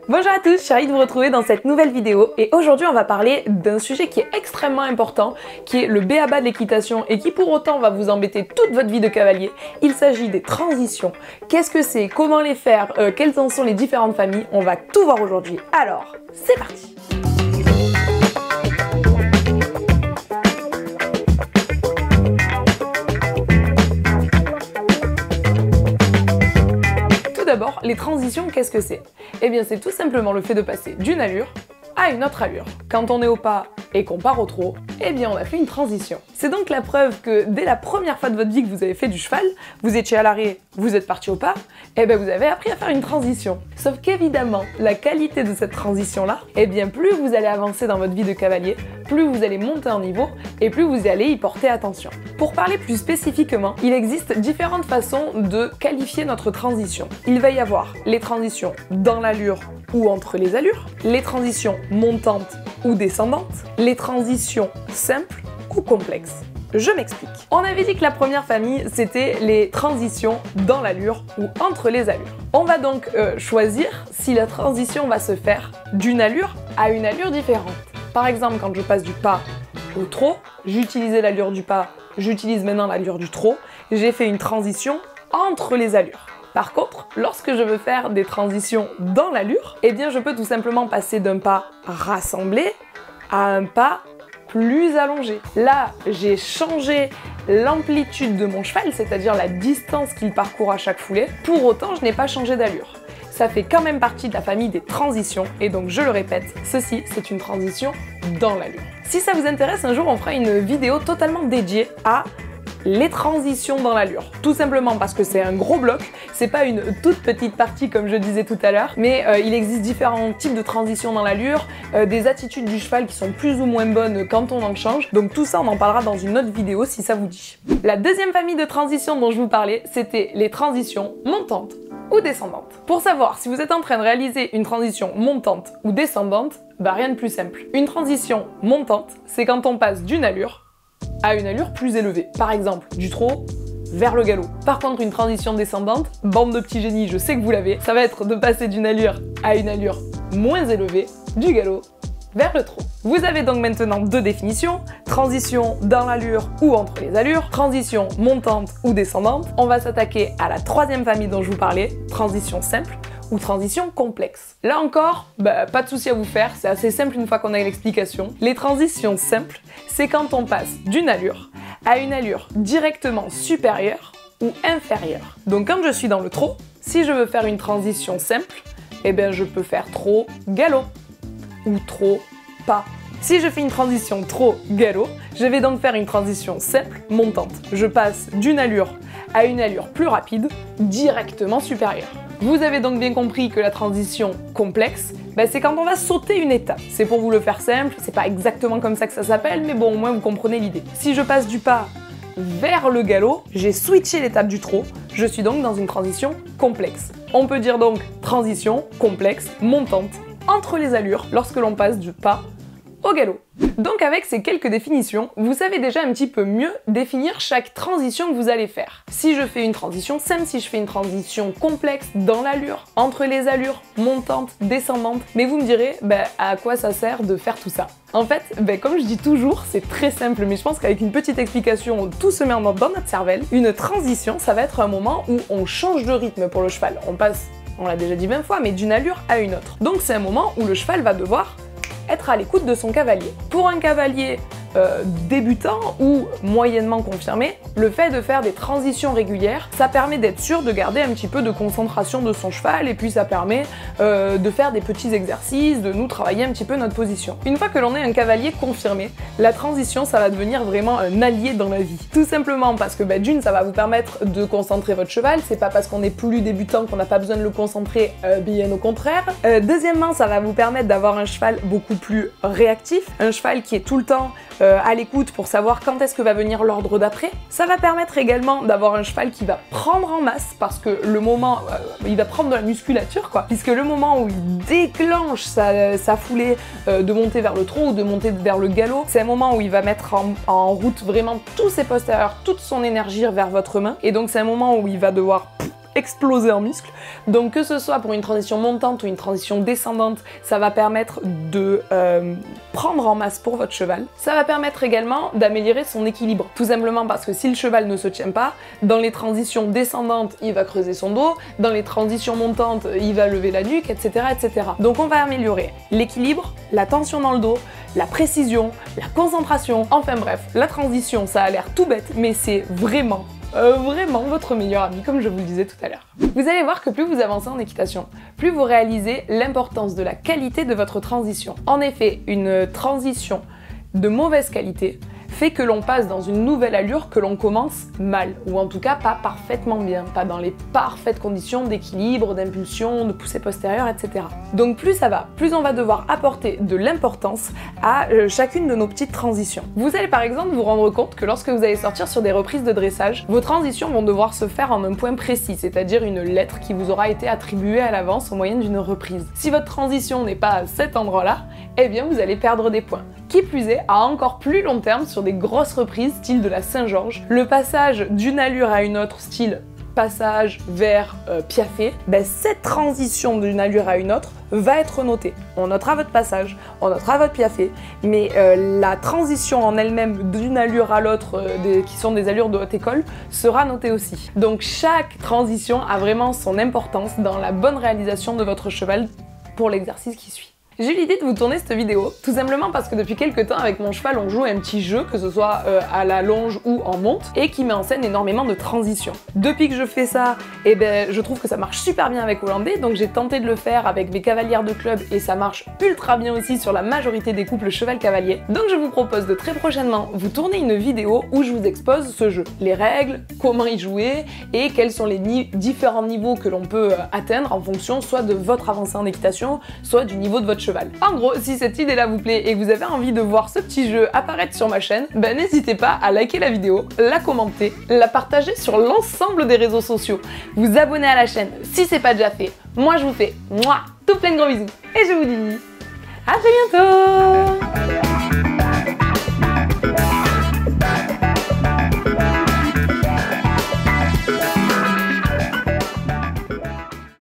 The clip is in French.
Bonjour à tous, je suis ravie de vous retrouver dans cette nouvelle vidéo et aujourd'hui on va parler d'un sujet qui est extrêmement important, qui est le b.a.-ba de l'équitation et qui pour autant va vous embêter toute votre vie de cavalier. Il s'agit des transitions. Qu'est-ce que c'est? Comment les faire? Quelles en sont les différentes familles? On va tout voir aujourd'hui. Alors, c'est parti! D'abord, les transitions, qu'est-ce que c'est? Eh bien, c'est tout simplement le fait de passer d'une allure à une autre allure. Quand on est au pas et qu'on part au trot, eh bien on a fait une transition. C'est donc la preuve que dès la première fois de votre vie que vous avez fait du cheval, vous étiez à l'arrêt, vous êtes parti au pas, eh bien vous avez appris à faire une transition. Sauf qu'évidemment, la qualité de cette transition-là, eh bien plus vous allez avancer dans votre vie de cavalier, plus vous allez monter en niveau et plus vous allez y porter attention. Pour parler plus spécifiquement, il existe différentes façons de qualifier notre transition. Il va y avoir les transitions dans l'allure ou entre les allures, les transitions montantes ou descendantes, les transitions simples ou complexes. Je m'explique. On avait dit que la première famille, c'était les transitions dans l'allure ou entre les allures. On va donc choisir si la transition va se faire d'une allure à une allure différente. Par exemple, quand je passe du pas au trot, j'utilisais l'allure du pas, j'utilise maintenant l'allure du trot, j'ai fait une transition entre les allures. Par contre, lorsque je veux faire des transitions dans l'allure, eh bien je peux tout simplement passer d'un pas rassemblé à un pas plus allongé. Là, j'ai changé l'amplitude de mon cheval, c'est-à-dire la distance qu'il parcourt à chaque foulée. Pour autant, je n'ai pas changé d'allure. Ça fait quand même partie de la famille des transitions, et donc je le répète, ceci c'est une transition dans l'allure. Si ça vous intéresse, un jour on fera une vidéo totalement dédiée à les transitions dans l'allure. Tout simplement parce que c'est un gros bloc, c'est pas une toute petite partie comme je disais tout à l'heure, mais il existe différents types de transitions dans l'allure, des attitudes du cheval qui sont plus ou moins bonnes quand on en change, donc tout ça on en parlera dans une autre vidéo si ça vous dit. La deuxième famille de transitions dont je vous parlais, c'était les transitions montantes ou descendantes. Pour savoir si vous êtes en train de réaliser une transition montante ou descendante, bah rien de plus simple. Une transition montante, c'est quand on passe d'une allure à une allure plus élevée. Par exemple, du trot vers le galop. Par contre, une transition descendante, bande de petits génies, je sais que vous l'avez, ça va être de passer d'une allure à une allure moins élevée, du galop vers le trot. Vous avez donc maintenant deux définitions, transition dans l'allure ou entre les allures, transition montante ou descendante. On va s'attaquer à la troisième famille dont je vous parlais, transition simple ou transition complexe. Là encore, pas de souci à vous faire, c'est assez simple une fois qu'on a l'explication. Les transitions simples, c'est quand on passe d'une allure à une allure directement supérieure ou inférieure. Donc quand je suis dans le trot, si je veux faire une transition simple, eh bien je peux faire trot galop ou trot pas. Si je fais une transition trot galop, je vais donc faire une transition simple montante. Je passe d'une allure à une allure plus rapide, directement supérieure. Vous avez donc bien compris que la transition complexe, c'est quand on va sauter une étape. C'est pour vous le faire simple, c'est pas exactement comme ça que ça s'appelle, mais bon, au moins vous comprenez l'idée. Si je passe du pas vers le galop, j'ai switché l'étape du trot, je suis donc dans une transition complexe. On peut dire donc transition complexe montante entre les allures lorsque l'on passe du pas au galop. Donc avec ces quelques définitions, vous savez déjà un petit peu mieux définir chaque transition que vous allez faire. Si je fais une transition simple, si je fais une transition complexe dans l'allure, entre les allures, montante, descendante, mais vous me direz, à quoi ça sert de faire tout ça? En fait, comme je dis toujours, c'est très simple, mais je pense qu'avec une petite explication, tout se met dans notre cervelle. Une transition, ça va être un moment où on change de rythme pour le cheval. On passe, on l'a déjà dit 20 fois, mais d'une allure à une autre. Donc c'est un moment où le cheval va devoir être à l'écoute de son cavalier. Pour un cavalier débutant ou moyennement confirmé, le fait de faire des transitions régulières, ça permet d'être sûr de garder un petit peu de concentration de son cheval et puis ça permet de faire des petits exercices, de nous travailler un petit peu notre position. Une fois que l'on est un cavalier confirmé, la transition ça va devenir vraiment un allié dans la vie. Tout simplement parce que d'une, ça va vous permettre de concentrer votre cheval, c'est pas parce qu'on est plus débutant qu'on n'a pas besoin de le concentrer, bien au contraire. Deuxièmement, ça va vous permettre d'avoir un cheval beaucoup plus réactif, un cheval qui est tout le temps à l'écoute pour savoir quand est-ce que va venir l'ordre d'après. Ça va permettre également d'avoir un cheval qui va prendre en masse parce que le moment, il va prendre de la musculature quoi, puisque le moment où il déclenche sa foulée de monter vers le trot ou de monter vers le galop, c'est un moment où il va mettre en route vraiment tous ses postérieurs, toute son énergie vers votre main, et donc c'est un moment où il va devoir exploser en muscle. Donc que ce soit pour une transition montante ou une transition descendante, ça va permettre de prendre en masse pour votre cheval. Ça va permettre également d'améliorer son équilibre. Tout simplement parce que si le cheval ne se tient pas, dans les transitions descendantes, il va creuser son dos, dans les transitions montantes, il va lever la nuque, etc. etc. Donc on va améliorer l'équilibre, la tension dans le dos, la précision, la concentration, enfin bref, la transition, ça a l'air tout bête, mais c'est vraiment votre meilleur ami, comme je vous le disais tout à l'heure. Vous allez voir que plus vous avancez en équitation, plus vous réalisez l'importance de la qualité de votre transition. En effet, une transition de mauvaise qualité fait que l'on passe dans une nouvelle allure que l'on commence mal, ou en tout cas pas parfaitement bien, pas dans les parfaites conditions d'équilibre, d'impulsion, de poussée postérieure, etc. Donc plus ça va, plus on va devoir apporter de l'importance à chacune de nos petites transitions. Vous allez par exemple vous rendre compte que lorsque vous allez sortir sur des reprises de dressage, vos transitions vont devoir se faire en un point précis, c'est-à-dire une lettre qui vous aura été attribuée à l'avance au moyen d'une reprise. Si votre transition n'est pas à cet endroit-là, eh bien vous allez perdre des points. Qui plus est, à encore plus long terme sur des grosses reprises style de la Saint-Georges, le passage d'une allure à une autre style passage vers piaffé, cette transition d'une allure à une autre va être notée. On notera votre passage, on notera votre piaffé, mais la transition en elle-même d'une allure à l'autre, qui sont des allures de haute école, sera notée aussi. Donc chaque transition a vraiment son importance dans la bonne réalisation de votre cheval pour l'exercice qui suit. J'ai eu l'idée de vous tourner cette vidéo, tout simplement parce que depuis quelques temps avec mon cheval on joue à un petit jeu, que ce soit à la longe ou en monte, et qui met en scène énormément de transitions. Depuis que je fais ça, je trouve que ça marche super bien avec Hollandais, donc j'ai tenté de le faire avec mes cavalières de club et ça marche ultra bien aussi sur la majorité des couples cheval-cavalier. Donc je vous propose de très prochainement vous tourner une vidéo où je vous expose ce jeu, les règles, comment y jouer et quels sont les différents niveaux que l'on peut atteindre en fonction soit de votre avancée en équitation, soit du niveau de votre cheval. En gros, si cette idée-là vous plaît et que vous avez envie de voir ce petit jeu apparaître sur ma chaîne, n'hésitez pas à liker la vidéo, la commenter, la partager sur l'ensemble des réseaux sociaux, vous abonner à la chaîne si c'est pas déjà fait. Moi je vous fais tout plein de gros bisous et je vous dis à très bientôt.